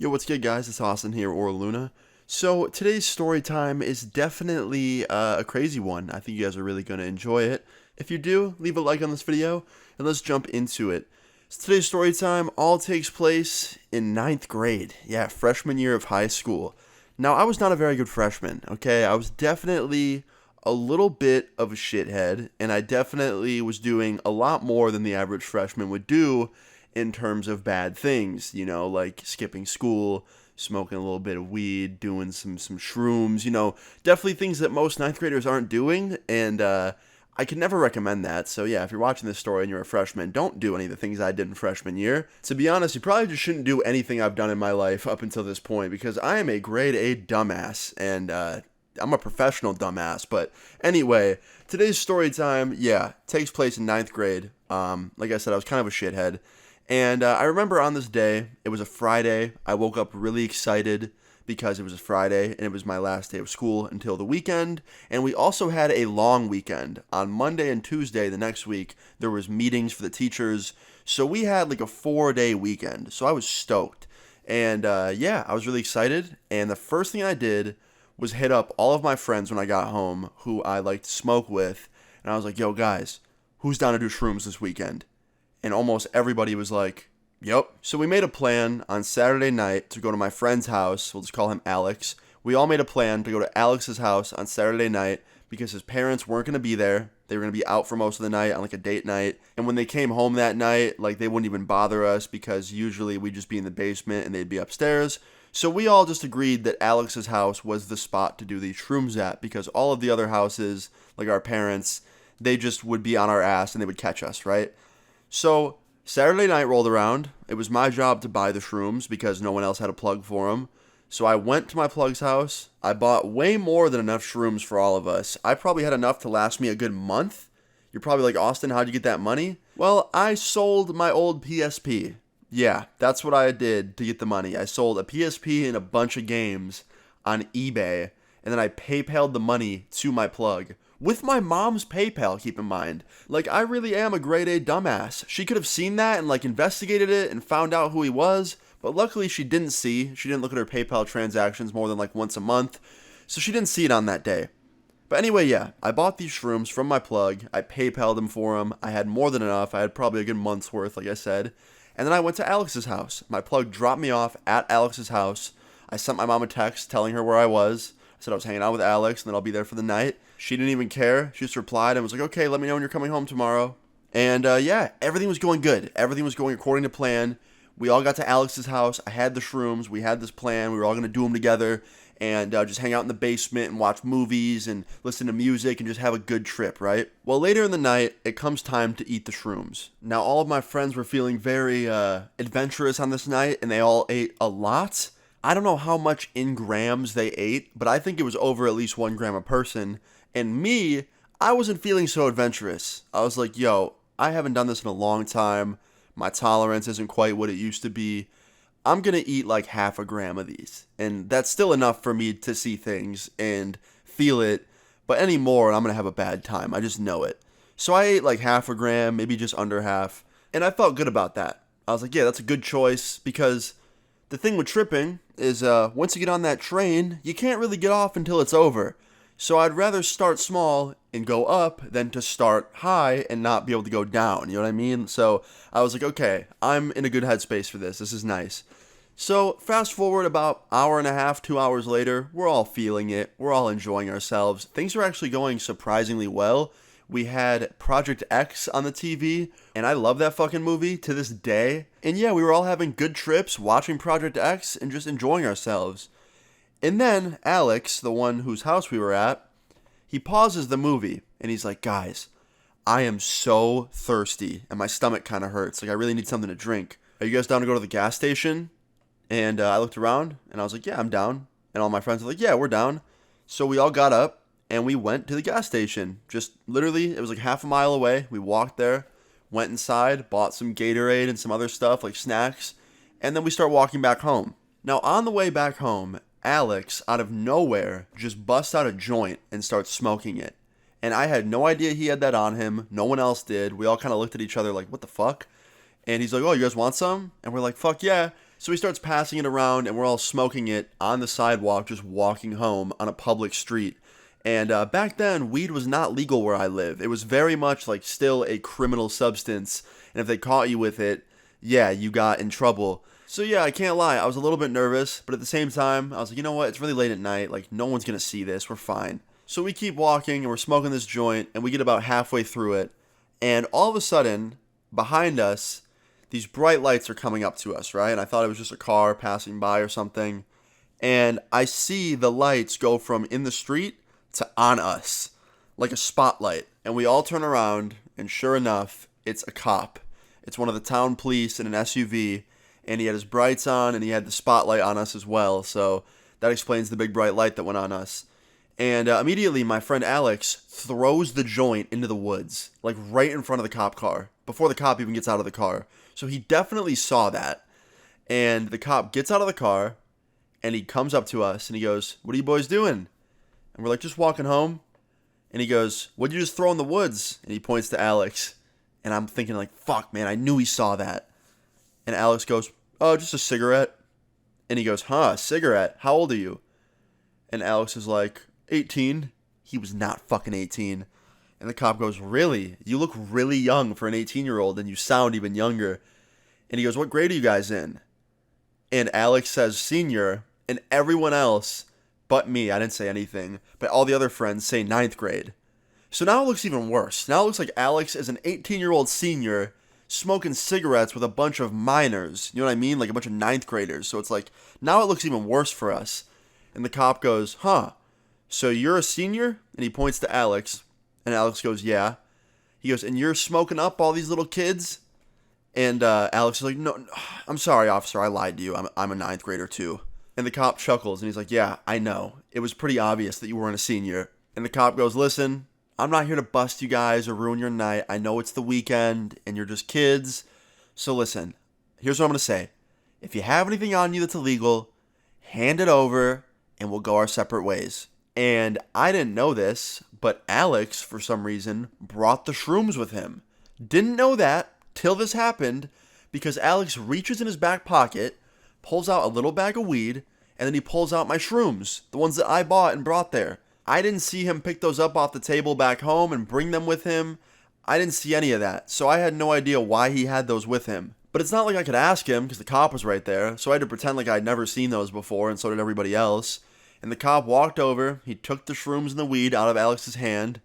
Yo, what's good, guys? It's Austin here, or Luna. So, today's story time is definitely a crazy one. I think you guys are really going to enjoy it. If you do, leave a like on this video, and let's jump into it. So today's story time all takes place in ninth grade. Yeah, freshman year of high school. Now, I was not a very good freshman, okay? I was definitely a little bit of a shithead, and I definitely was doing a lot more than the average freshman would do in terms of bad things, like skipping school, smoking a little bit of weed, doing some shrooms, definitely things that most ninth graders aren't doing, and I can never recommend that. So yeah, if you're watching this story and you're a freshman, don't do any of the things I did in freshman year. To be honest, you probably just shouldn't do anything I've done in my life up until this point, because I am a grade A dumbass, and I'm a professional dumbass. But anyway, today's story time, takes place in ninth grade. Like I said, I was kind of a shithead. And I remember on this day, it was a Friday, I woke up really excited because it was a Friday and it was my last day of school until the weekend. And we also had a long weekend. On Monday and Tuesday the next week, there was meetings for the teachers. So we had like a 4-day weekend. So I was stoked. And I was really excited. And the first thing I did was hit up all of my friends when I got home who I like to smoke with. And I was like, yo, guys, who's down to do shrooms this weekend? And almost everybody was like, yep. So we made a plan on Saturday night to go to my friend's house. We'll just call him Alex. We all made a plan to go to Alex's house on Saturday night because his parents weren't going to be there. They were going to be out for most of the night on like a date night. And when they came home that night, like they wouldn't even bother us because usually we'd just be in the basement and they'd be upstairs. So we all just agreed that Alex's house was the spot to do these shrooms at because all of the other houses, like our parents, they just would be on our ass and they would catch us, right? So, Saturday night rolled around. It was my job to buy the shrooms because no one else had a plug for them. So I went to my plug's house. I bought way more than enough shrooms for all of us. I probably had enough to last me a good month. You're probably like, Austin, how'd you get that money? Well, I sold my old PSP. Yeah, that's what I did to get the money. I sold a PSP and a bunch of games on eBay, and then I PayPal'd the money to my plug. With my mom's PayPal, keep in mind. Like, I really am a grade A dumbass. She could have seen that and, like, investigated it and found out who he was, but luckily she didn't see. She didn't look at her PayPal transactions more than, like, once a month, so she didn't see it on that day. But anyway, yeah, I bought these shrooms from my plug. I PayPal'd them for him. I had more than enough. I had probably a good month's worth, like I said. And then I went to Alex's house. My plug dropped me off at Alex's house. I sent my mom a text telling her where I was. I said I was hanging out with Alex and then I'll be there for the night. She didn't even care. She just replied and was like, okay, let me know when you're coming home tomorrow. And everything was going good. Everything was going according to plan. We all got to Alex's house. I had the shrooms. We had this plan. We were all going to do them together and just hang out in the basement and watch movies and listen to music and just have a good trip, right? Well, later in the night, it comes time to eat the shrooms. Now, all of my friends were feeling very adventurous on this night, and they all ate a lot. I don't know how much in grams they ate, but I think it was over at least 1 gram a person. And me, I wasn't feeling so adventurous. I was like, yo, I haven't done this in a long time. My tolerance isn't quite what it used to be. I'm going to eat like half a gram of these. And that's still enough for me to see things and feel it. But any more, I'm going to have a bad time. I just know it. So I ate like half a gram, maybe just under half. And I felt good about that. I was like, yeah, that's a good choice because the thing with tripping is once you get on that train, you can't really get off until it's over. So I'd rather start small and go up than to start high and not be able to go down. You know what I mean? So I was like, okay, I'm in a good headspace for this. This is nice. So fast forward about hour and a half, 2 hours later, we're all feeling it. We're all enjoying ourselves. Things are actually going surprisingly well. We had Project X on the TV, and I love that fucking movie to this day. And yeah, we were all having good trips, watching Project X, and just enjoying ourselves. And then Alex, the one whose house we were at, he pauses the movie and he's like, guys, I am so thirsty and my stomach kind of hurts. Like, I really need something to drink. Are you guys down to go to the gas station? And I looked around and I was like, yeah, I'm down. And all my friends were like, yeah, we're down. So we all got up and we went to the gas station. Just literally, it was like half a mile away. We walked there, went inside, bought some Gatorade and some other stuff like snacks. And then we start walking back home. Now, on the way back home, Alex, out of nowhere, just busts out a joint and starts smoking it. And I had no idea he had that on him. No one else did. We all kind of looked at each other like, what the fuck? And he's like, oh, you guys want some? And we're like, fuck yeah. So he starts passing it around, and we're all smoking it on the sidewalk, just walking home on a public street. And back then, weed was not legal where I live. It was very much like still a criminal substance. And if they caught you with it, yeah, you got in trouble. So yeah, I can't lie. I was a little bit nervous, but at the same time, I was like, you know what? It's really late at night. Like, no one's going to see this. We're fine. So we keep walking, and we're smoking this joint, and we get about halfway through it. And all of a sudden, behind us, these bright lights are coming up to us, right? And I thought it was just a car passing by or something. And I see the lights go from in the street to on us, like a spotlight. And we all turn around, and sure enough, it's a cop. It's one of the town police in an SUV, and he had his brights on, and he had the spotlight on us as well. So that explains the big bright light that went on us. And immediately, my friend Alex throws the joint into the woods, like right in front of the cop car, before the cop even gets out of the car. So he definitely saw that. And the cop gets out of the car, and he comes up to us, and he goes, "What are you boys doing?" And we're like, "Just walking home." And he goes, "What'd you just throw in the woods?" And he points to Alex. And I'm thinking like, fuck, man, I knew he saw that. And Alex goes, "Oh, just a cigarette." And he goes, "Huh, a cigarette? How old are you?" And Alex is like, 18. He was not fucking 18. And the cop goes, "Really? You look really young for an 18-year-old, and you sound even younger." And he goes, "What grade are you guys in?" And Alex says senior, and everyone else, but me, I didn't say anything, but all the other friends say ninth grade. So now it looks even worse. Now it looks like Alex is an 18-year-old senior smoking cigarettes with a bunch of minors. You know what I mean? Like a bunch of ninth graders. So it's like, now it looks even worse for us. And the cop goes, "Huh, so you're a senior?" And he points to Alex. And Alex goes, "Yeah." He goes, "And you're smoking up all these little kids?" And Alex is like, "No, I'm sorry, officer. I lied to you. I'm a ninth grader too." And the cop chuckles and he's like, "Yeah, I know. It was pretty obvious that you weren't a senior." And the cop goes, "Listen, I'm not here to bust you guys or ruin your night. I know it's the weekend and you're just kids. So listen, here's what I'm going to say. If you have anything on you that's illegal, hand it over and we'll go our separate ways." And I didn't know this, but Alex, for some reason, brought the shrooms with him. Didn't know that till this happened, because Alex reaches in his back pocket, pulls out a little bag of weed, and then he pulls out my shrooms, the ones that I bought and brought there. I didn't see him pick those up off the table back home and bring them with him. I didn't see any of that, so I had no idea why he had those with him. But it's not like I could ask him, because the cop was right there, so I had to pretend like I'd never seen those before, and so did everybody else. And the cop walked over, he took the shrooms and the weed out of Alex's hand,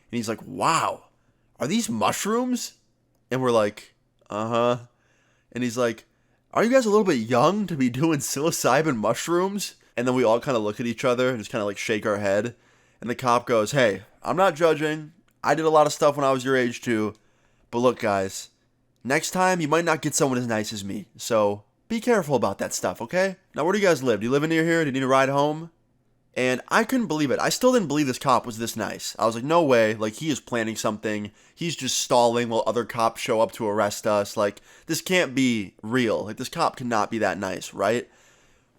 and he's like, "Wow, are these mushrooms?" And we're like, "Uh-huh." And he's like, "Are you guys a little bit young to be doing psilocybin mushrooms?" And then we all kind of look at each other and just kind of like shake our head. And the cop goes, "Hey, I'm not judging. I did a lot of stuff when I was your age too. But look, guys, next time you might not get someone as nice as me. So be careful about that stuff, okay? Now, where do you guys live? Do you live near here? Do you need a ride home?" And I couldn't believe it. I still didn't believe this cop was this nice. I was like, no way. Like, he is planning something. He's just stalling while other cops show up to arrest us. Like, this can't be real. Like, this cop cannot be that nice, right?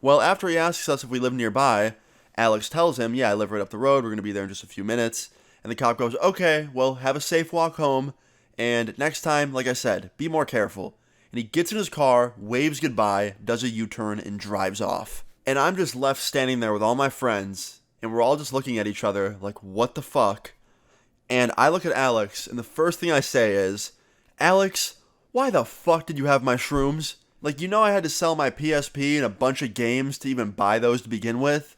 Well, after he asks us if we live nearby, Alex tells him, "Yeah, I live right up the road. We're going to be there in just a few minutes." And the cop goes, "Okay, well, have a safe walk home. And next time, like I said, be more careful." And he gets in his car, waves goodbye, does a U-turn, and drives off. And I'm just left standing there with all my friends, and we're all just looking at each other like, what the fuck? And I look at Alex, and the first thing I say is, "Alex, why the fuck did you have my shrooms? Like, you know I had to sell my PSP and a bunch of games to even buy those to begin with?"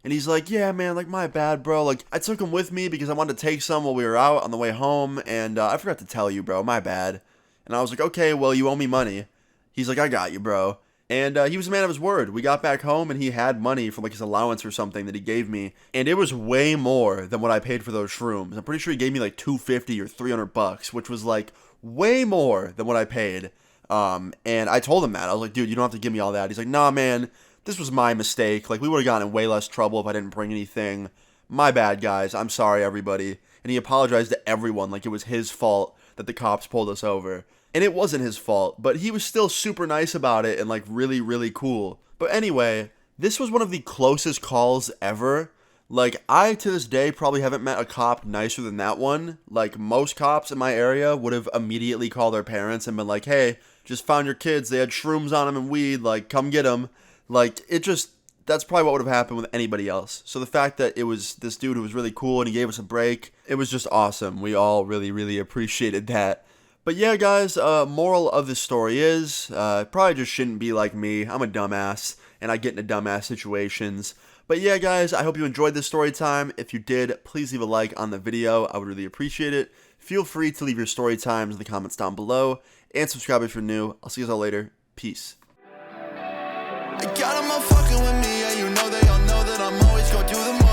And he's like, "Yeah, man, like, my bad, bro. Like, I took them with me because I wanted to take some while we were out on the way home, and I forgot to tell you, bro. My bad." And I was like, "Okay, well, you owe me money." He's like, "I got you, bro." And he was a man of his word. We got back home and he had money from like his allowance or something that he gave me. And it was way more than what I paid for those shrooms. I'm pretty sure he gave me like $250 or $300, which was like way more than what I paid. And I told him that. I was like, "Dude, you don't have to give me all that." He's like, "Nah, man, this was my mistake. Like, we would have gotten in way less trouble if I didn't bring anything. My bad, guys. I'm sorry, everybody." And he apologized to everyone like it was his fault that the cops pulled us over. And it wasn't his fault, but he was still super nice about it and like really, really cool. But anyway, this was one of the closest calls ever Like, I, to this day, probably haven't met a cop nicer than that one. Like, most cops in my area would have immediately called their parents and been like, hey, just found your kids. They had shrooms on them and weed. Like, come get them. Like, that's probably what would have happened with anybody else. So the fact that it was this dude who was really cool and he gave us a break, it was just awesome. We all really, really appreciated that. But yeah, guys, moral of this story is, probably just shouldn't be like me. I'm a dumbass, and I get into dumbass situations. But yeah, guys, I hope you enjoyed this story time. If you did, please leave a like on the video. I would really appreciate it. Feel free to leave your story times in the comments down below, and subscribe if you're new. I'll see you all later. Peace. I got 'em all fucking with me, and you know they all know that I'm always gonna do the most.